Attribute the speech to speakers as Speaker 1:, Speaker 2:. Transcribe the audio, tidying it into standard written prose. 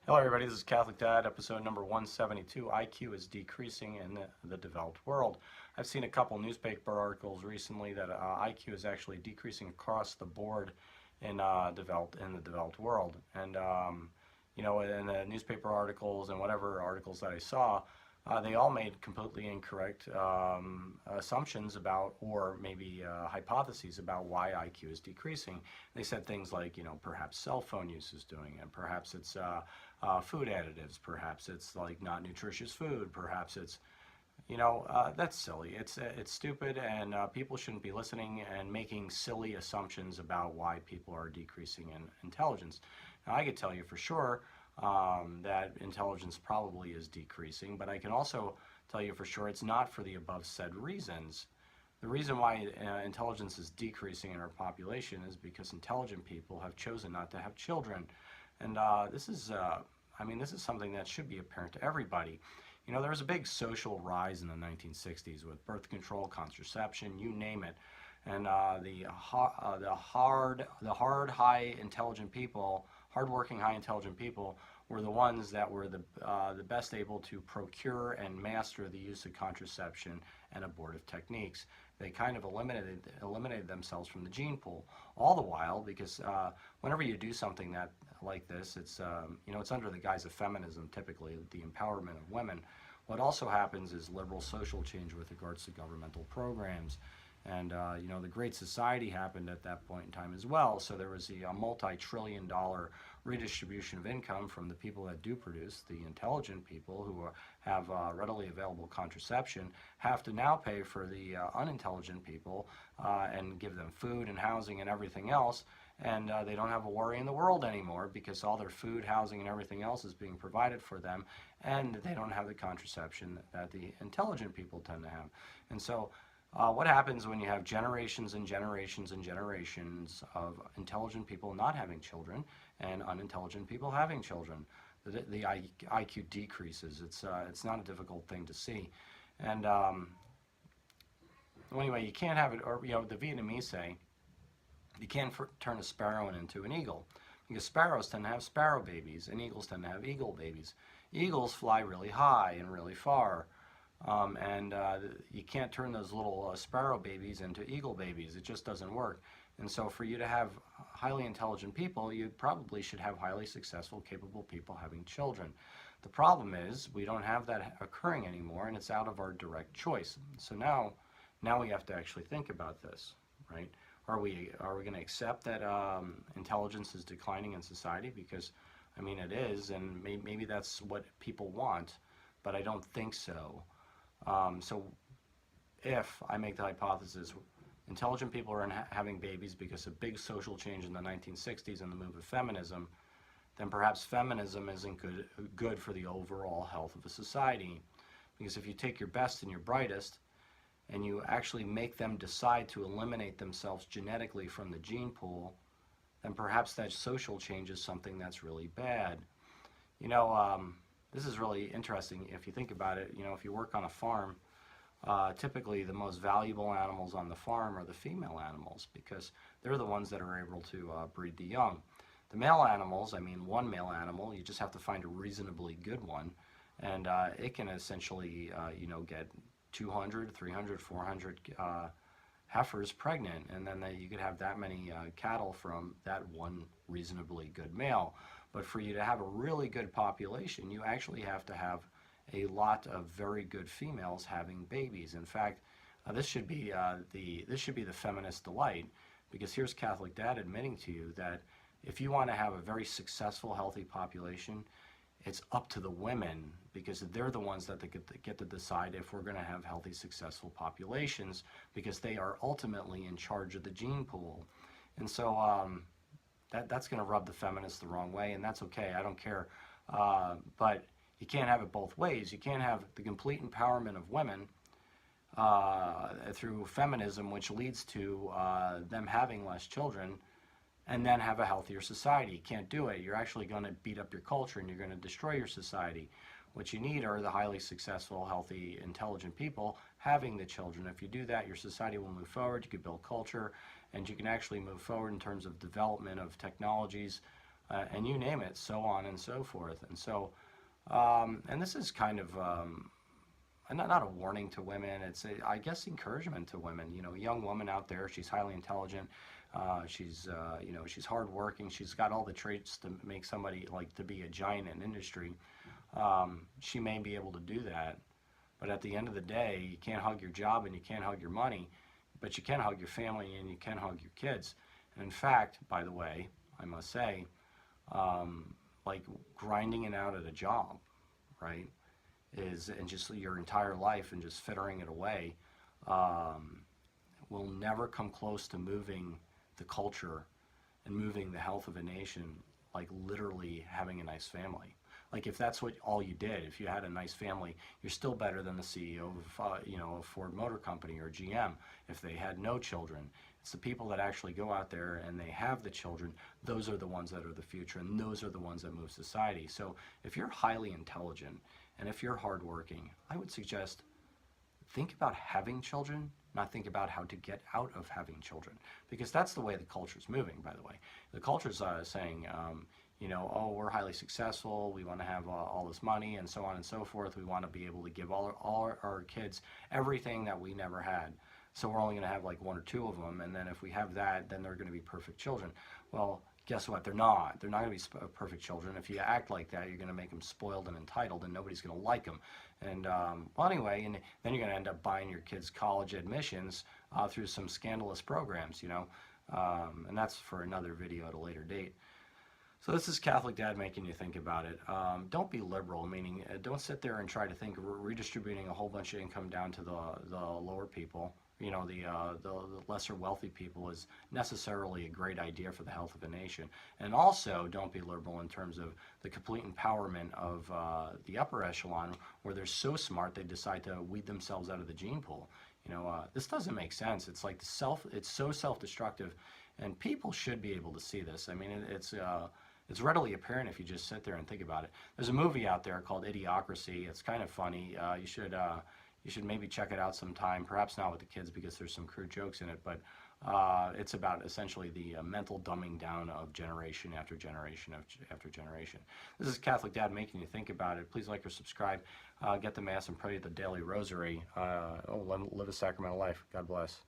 Speaker 1: Hello, everybody. This is Catholic Dad, episode number 172. IQ is decreasing in the developed world. I've seen a couple newspaper articles recently that IQ is actually decreasing across the board in the developed world. And in the newspaper articles and whatever articles that I saw, they all made completely incorrect assumptions about, or maybe hypotheses about why IQ is decreasing. They said things like, perhaps cell phone use is doing it, perhaps it's food additives, perhaps it's like not nutritious food, perhaps it's, that's silly. It's stupid, and people shouldn't be listening and making silly assumptions about why people are decreasing in intelligence. Now, I could tell you for sure that intelligence probably is decreasing, but I can also tell you for sure it's not for the above said reasons. The reason why intelligence is decreasing in our population is because intelligent people have chosen not to have children. And this is something that should be apparent to everybody. There was a big social rise in the 1960s with birth control, contraception, you name it. And hardworking, high intelligent people were the ones that were the best able to procure and master the use of contraception and abortive techniques. They kind of eliminated themselves from the gene pool. All the while, because whenever you do something like this, it's under the guise of feminism, typically the empowerment of women. What also happens is liberal social change with regards to governmental programs. And the Great Society happened at that point in time as well. So there was a multi-trillion-dollar redistribution of income from the people that do produce. The intelligent people who have readily available contraception have to now pay for the unintelligent people and give them food and housing and everything else. And they don't have a worry in the world anymore because all their food, housing, and everything else is being provided for them, and they don't have the contraception that the intelligent people tend to have. And so what happens when you have generations and generations and generations of intelligent people not having children and unintelligent people having children? The IQ decreases. It's not a difficult thing to see. And anyway, you can't have it, or the Vietnamese say, you can't turn a sparrow into an eagle, because sparrows tend to have sparrow babies and eagles tend to have eagle babies. Eagles fly really high and really far. And you can't turn those little sparrow babies into eagle babies. It just doesn't work. And so for you to have highly intelligent people, you probably should have highly successful, capable people having children. The problem is we don't have that occurring anymore, and it's out of our direct choice. So now we have to actually think about this, right? Are we going to accept that intelligence is declining in society? Because, it is, and maybe that's what people want, but I don't think so. So if I make the hypothesis, intelligent people are having babies because of big social change in the 1960s and the move of feminism, then perhaps feminism isn't good for the overall health of a society. Because if you take your best and your brightest and you actually make them decide to eliminate themselves genetically from the gene pool, then perhaps that social change is something that's really bad. This is really interesting if you think about it. If you work on a farm, typically the most valuable animals on the farm are the female animals because they're the ones that are able to breed the young. The male animals, one male animal, you just have to find a reasonably good one, and it can essentially, get 200, 300, 400 heifers pregnant, and then you could have that many cattle from that one reasonably good male. But for you to have a really good population, you actually have to have a lot of very good females having babies. In fact, this should be the feminist delight, because here's Catholic Dad admitting to you that if you want to have a very successful, healthy population, it's up to the women, because they're the ones that get to decide if we're going to have healthy, successful populations, because they are ultimately in charge of the gene pool. And so that's going to rub the feminists the wrong way, and that's okay. I don't care. But you can't have it both ways. You can't have the complete empowerment of women through feminism, which leads to them having less children, and then have a healthier society. You can't do it. You're actually going to beat up your culture, and you're going to destroy your society. What you need are the highly successful, healthy, intelligent people having the children. If you do that, your society will move forward. You can build culture, and you can actually move forward in terms of development of technologies and you name it, so on and so forth. And so, and this is kind of not a warning to women. It's I guess encouragement to women. You know, a young woman out there. She's highly intelligent. She's you know, she's hardworking. She's got all the traits to make somebody like to be a giant in industry. She may be able to do that, but at the end of the day, you can't hug your job and you can't hug your money, but you can hug your family and you can hug your kids. And in fact, by the way, I must say, like grinding it out at a job, right? And just your entire life and just fittering it away will never come close to moving the culture and moving the health of a nation, like literally having a nice family. Like if that's what all you did, if you had a nice family, you're still better than the CEO of you know, a Ford Motor Company or GM if they had no children. It's the people that actually go out there and they have the children. Those are the ones that are the future, and those are the ones that move society. So if you're highly intelligent and if you're hardworking, I would suggest think about having children, not think about how to get out of having children, because that's the way the culture is moving, by the way. The culture's saying, you know, oh, we're highly successful, we want to have all this money and so on and so forth. We want to be able to give all our kids everything that we never had. So we're only going to have like one or two of them, and then if we have that, then they're going to be perfect children. Well, guess what? They're not. They're not going to be perfect children. If you act like that, you're going to make them spoiled and entitled, and nobody's going to like them. And well, anyway, and then you're going to end up buying your kids' college admissions through some scandalous programs, you know. And that's for another video at a later date. So this is Catholic Dad making you think about it. Don't be liberal, meaning don't sit there and try to think redistributing a whole bunch of income down to the lower people. You know, the lesser wealthy people is necessarily a great idea for the health of a nation. And also, don't be liberal in terms of the complete empowerment of the upper echelon, where they're so smart they decide to weed themselves out of the gene pool. You know, this doesn't make sense. It's like it's so self-destructive, and people should be able to see this. I mean, it's readily apparent if you just sit there and think about it. There's a movie out there called Idiocracy. It's kind of funny. You should maybe check it out sometime, perhaps not with the kids because there's some crude jokes in it, but it's about essentially the mental dumbing down of generation after generation after generation. This is Catholic Dad making you think about it. Please like or subscribe. Get the Mass and pray the daily rosary. Live a sacramental life. God bless.